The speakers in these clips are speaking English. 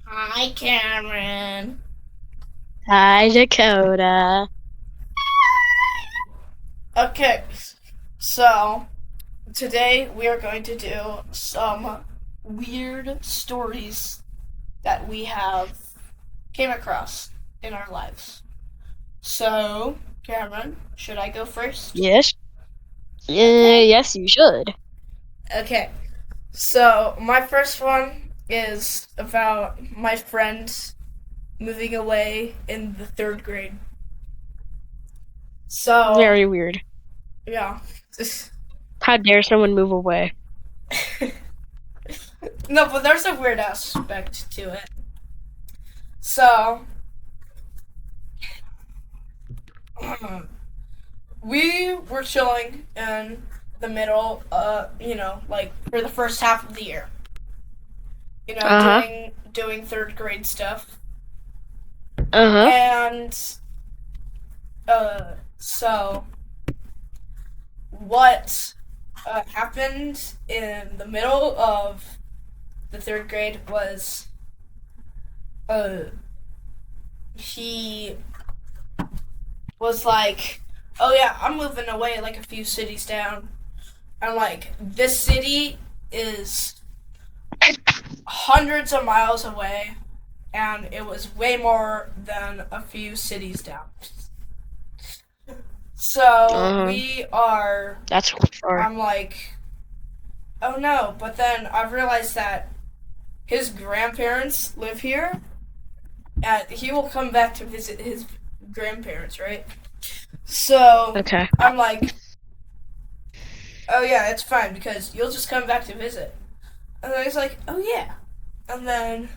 Hi, Cameron. Hi, Dakota. Okay, so today we are going to do some weird stories that we have came across in our lives. So, Cameron, should I go first? Yes, Okay. yes, you should. Okay. So, my first one is about my friend moving away in the third grade. So, Very weird. yeah. How dare someone move away? No, but there's a weird aspect to it. So, we were chilling in the middle, like for the first half of the year. Uh huh. Doing third grade stuff. Uh huh. And so what happened in the middle of the third grade was uh he was like, "Oh yeah, I'm moving away like a few cities down." And like this city is hundreds of miles away, and it was way more than a few cities down. So Uh huh. we are. That's far. I'm like, oh no! But then I realized that his grandparents live here, and he will come back to visit his grandparents, right? So Okay. I'm like, oh yeah, it's fine because you'll just come back to visit. And then he's like, oh yeah. And then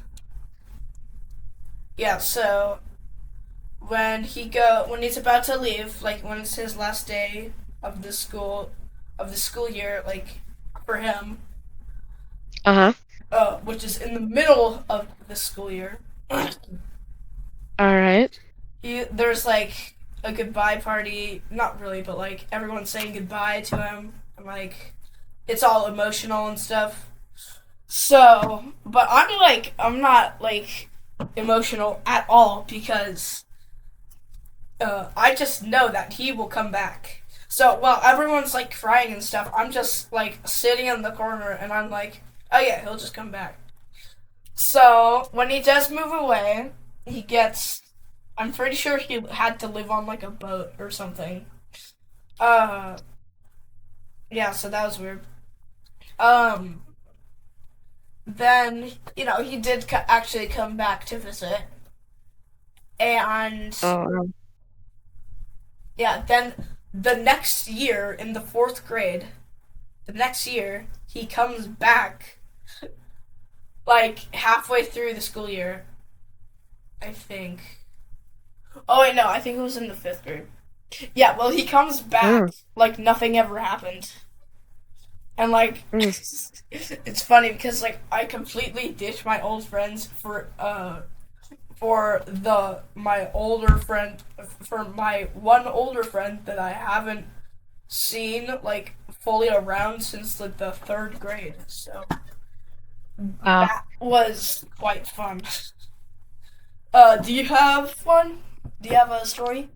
yeah, so when he's about to leave, like when it's his last day of the school year, like for him, Uh huh. which is in the middle of the school year, All right. there's like a goodbye party. Not really, but like everyone's saying goodbye to him, and like it's all emotional and stuff. So, but I'm not like emotional at all because I just know that he will come back. So while everyone's like crying and stuff, I'm just like sitting in the corner and I'm like, oh yeah, he'll just come back. So when he does move away, he gets. I'm pretty sure he had to live on like a boat or something. Uh, yeah, so that was weird. Um, then he did actually come back to visit, and Oh. yeah, then the next year in the fourth grade, the next year he comes back like halfway through the school year, I think. Oh wait, no, I think it was in the fifth grade. Yeah, well he comes back Mm. like nothing ever happened, and like Mm. it's funny because like I completely ditched my old friends for the my older friend for my one older friend that I haven't seen like fully around since like the third grade. So Wow. that was quite fun. Do you have one? Do you have a story?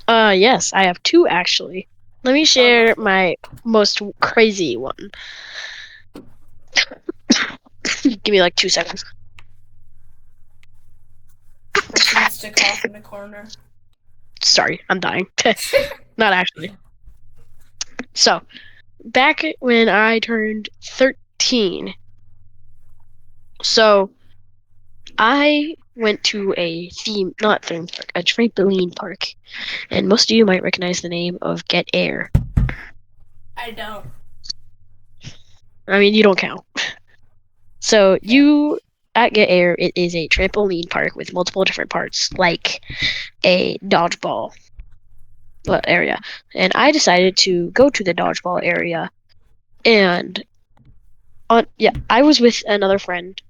Yes, I have two actually. Let me Oh, go share for it. my most crazy one. Give me like 2 seconds. Chris needs to cough in the corner. Sorry, I'm dying. Not actually. So, back when I turned 13, so I went to not theme park, a trampoline park, and most of you might recognize the name of Get Air. I don't. I mean, you don't count. So Okay. you at Get Air, it is a trampoline park with multiple different parts, like a dodgeball area. And I decided to go to the dodgeball area, and I was with another friend.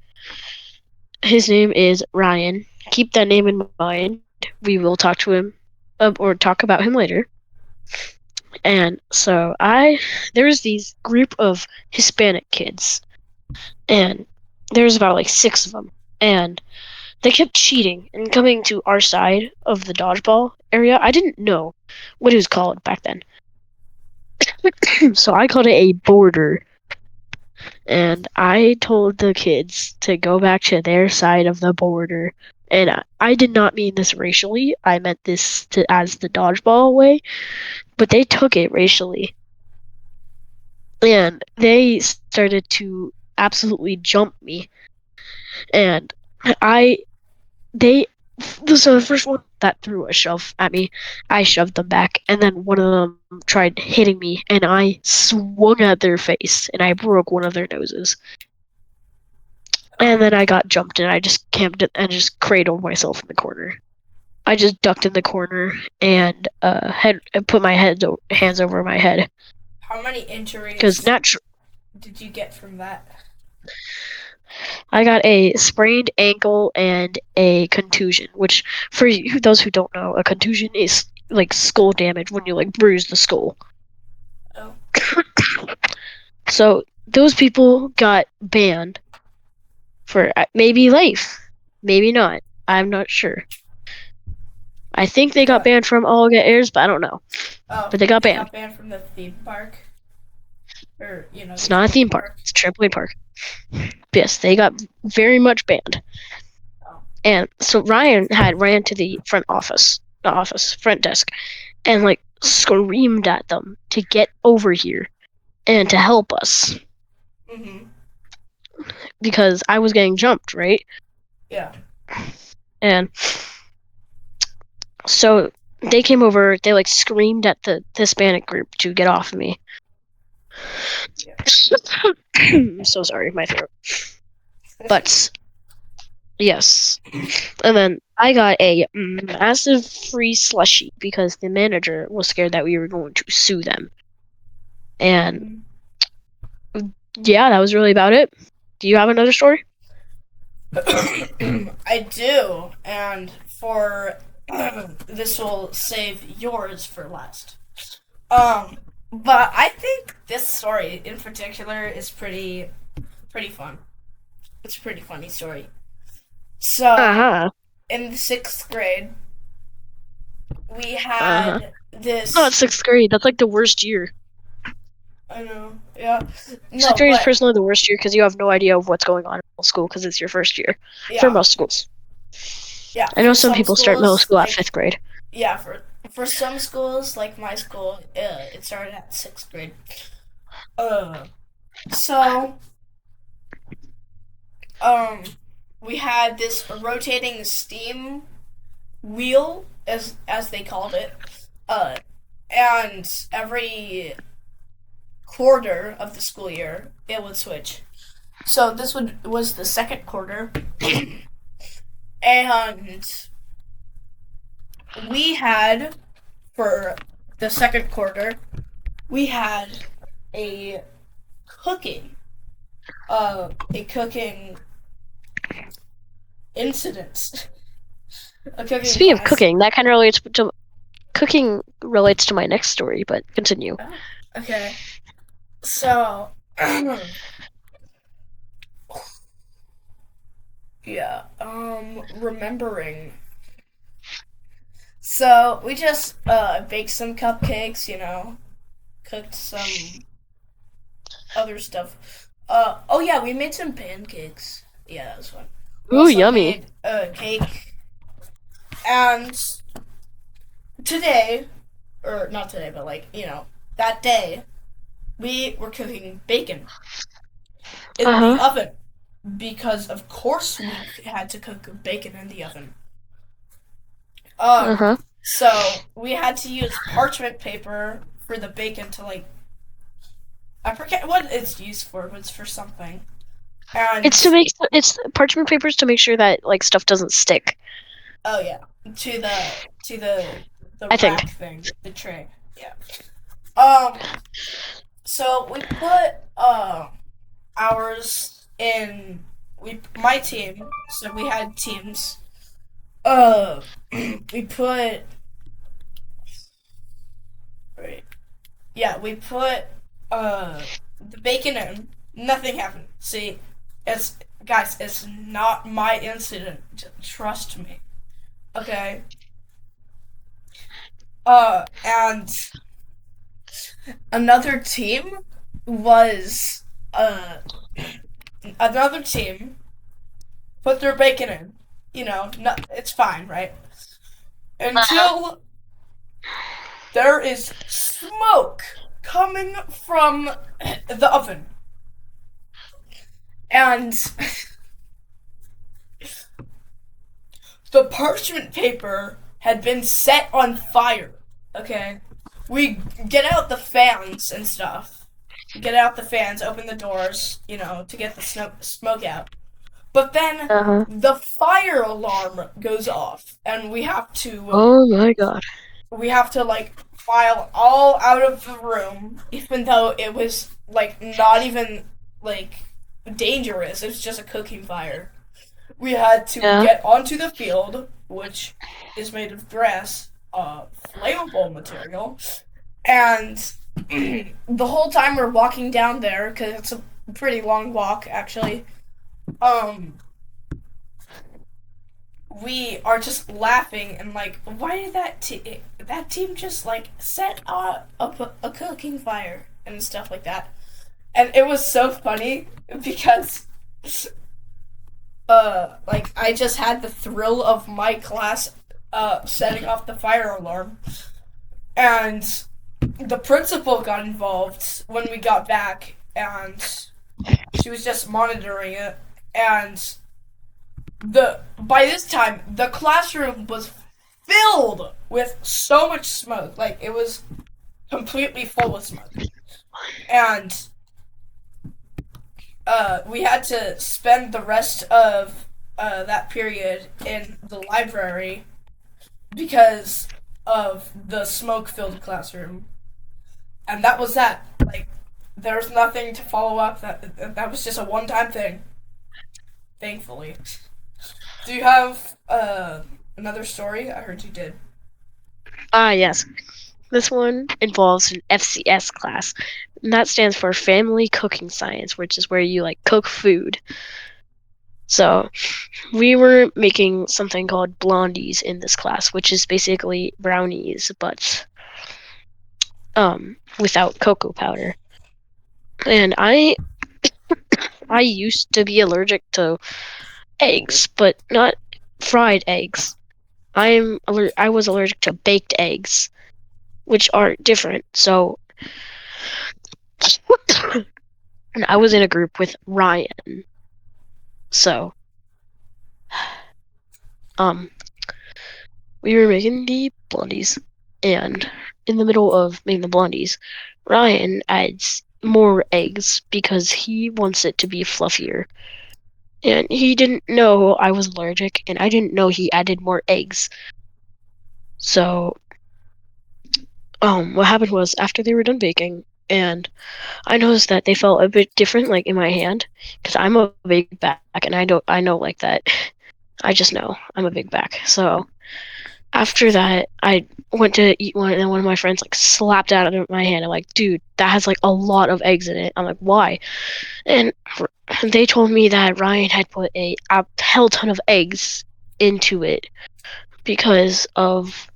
His name is Ryan. Keep that name in mind. We will talk to him or talk about him later. And so there's these group of Hispanic kids, and there's about like 6 of them. and they kept cheating and coming to our side of the dodgeball area. I didn't know what it was called back then. So I called it a border. And I told the kids to go back to their side of the border. And I did not mean this racially. I meant this as the dodgeball way, but they took it racially. And they started to absolutely jump me. And I they so the first one that threw a shove at me, I shoved them back, and then one of them tried hitting me, and I swung at their face, and I broke one of their noses. And then I got jumped, and I just camped and just cradled myself in the corner. I just ducked in the corner and put my hands over my head How many because injuries did you get from that? I got a sprained ankle and a contusion, which for those who don't know, a contusion is like skull damage when you like bruise the skull. Oh. So those people got banned for maybe life, maybe not. I'm not sure. I think they got banned from all get airs, but I don't know. Oh, but they got banned. Got banned from the theme park, or it's not a theme park. It's a trampoline park. Yes, they got very much banned. Oh. And so Ryan had ran to the front desk, and like screamed at them to get over here and to help us. Mm-hmm. Because I was getting jumped, right? Yeah. And so they came over, they like screamed at the Hispanic group to get off of me. Yeah. I'm so sorry, my throat. But yes. And then I got a massive free slushie because the manager was scared that we were going to sue them. And yeah, that was really about it. Do you have another story? I do, and this will save yours for last. But I think this story in particular is pretty fun. It's a pretty funny story. So, in the 6th grade, we had this. Not 6th grade. That's like the worst year. I know. Yeah. No, 6th grade is personally the worst year because you have no idea of what's going on in school because it's your first year for most schools. Yeah. I know some people start middle school at 5th grade. Yeah, for some schools, like my school, it started at 6th grade. So, we had this rotating steam wheel, as they called it, and every quarter of the school year, it would switch. So this was the 2nd quarter, and we had, for the 2nd quarter, we had a cooking incident. Speaking of cooking, that kind of relates to cooking relates to my next story, but continue. Okay. So, yeah, remembering. So, we just baked some cupcakes, cooked some other stuff. Oh yeah, we made some pancakes. Yeah, that was fun. Ooh, yummy. Made a cake. And today, or not today, but that day, we were cooking bacon in the oven. Because of course we had to cook bacon in the oven. So we had to use parchment paper for the bacon to I forget what it's used for, but it's for something. And it's parchment papers to make sure that stuff doesn't stick. Oh yeah, to the rack thing, the tray. Yeah. So we put ours in my team. So we had teams. We put. Right. Yeah, we put the bacon in. Nothing happened. See, guys, it's not my incident. Trust me. Okay. And another team was another team put their bacon in. No, it's fine, right? Until there is smoke coming from the oven. And the parchment paper had been set on fire. Okay? We get out the fans and stuff. Get out the fans, open the doors, to get the smoke out. But then Uh-huh. the fire alarm goes off, and Oh my god. we have to like file all out of the room, even though it was like not even like dangerous. It was just a cooking fire. We had to Yeah. get onto the field, which is made of grass, flammable material, and the whole time we're walking down there, because it's a pretty long walk actually. We are just laughing and like, why did that team just like set up a cooking fire and stuff like that? And it was so funny because like I just had the thrill of my class setting off the fire alarm, and the principal got involved when we got back, and she was just monitoring it, and by this time the classroom was filled with so much smoke, like it was completely full of smoke, and we had to spend the rest of that period in the library because of the smoke-filled classroom, and that was that. Like, there's nothing to follow up. That was just a one-time thing. Thankfully. Do you have another story? I heard you did. Yes. This one involves an FCS class, and that stands for Family Cooking Science, which is where you like cook food. So, we were making something called blondies in this class, which is basically brownies, but without cocoa powder. And I used to be allergic to eggs, but not fried eggs. I was allergic to baked eggs, which are different. So, and I was in a group with Ryan. So, we were making the blondies, and in the middle of making the blondies, Ryan adds more eggs because he wants it to be fluffier. And he didn't know I was allergic, and I didn't know he added more eggs. So, what happened was after they were done baking, and I noticed that they felt a bit different, like in my hand, because I'm a big back, and I know like that. I just know I'm a big back. So after that, I went to eat one, and one of my friends like slapped out of my hand. I'm like, dude, that has like a lot of eggs in it. I'm like, why? And they told me that Ryan had put a hell ton of eggs into it because of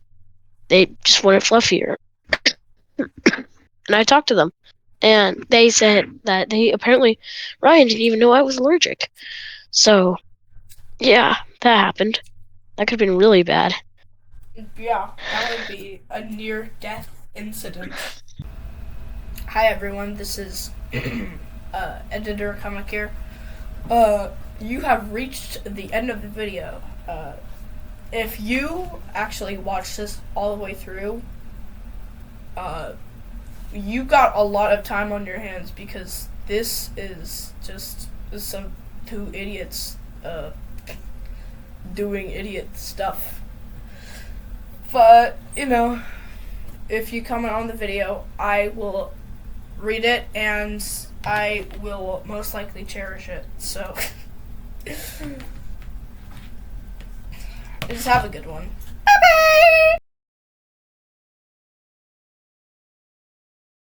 they just want it fluffier. And I talked to them, and they said that they apparently Ryan didn't even know I was allergic. So yeah, that happened. That could have been really bad. Yeah, that would be a near-death incident. Hi everyone, this is editor comic here. You have reached the end of the video. If you actually watch this all the way through, you got a lot of time on your hands because this is just some two idiots doing idiot stuff. But, if you comment on the video, I will read it and I will most likely cherish it. So, just have a good one.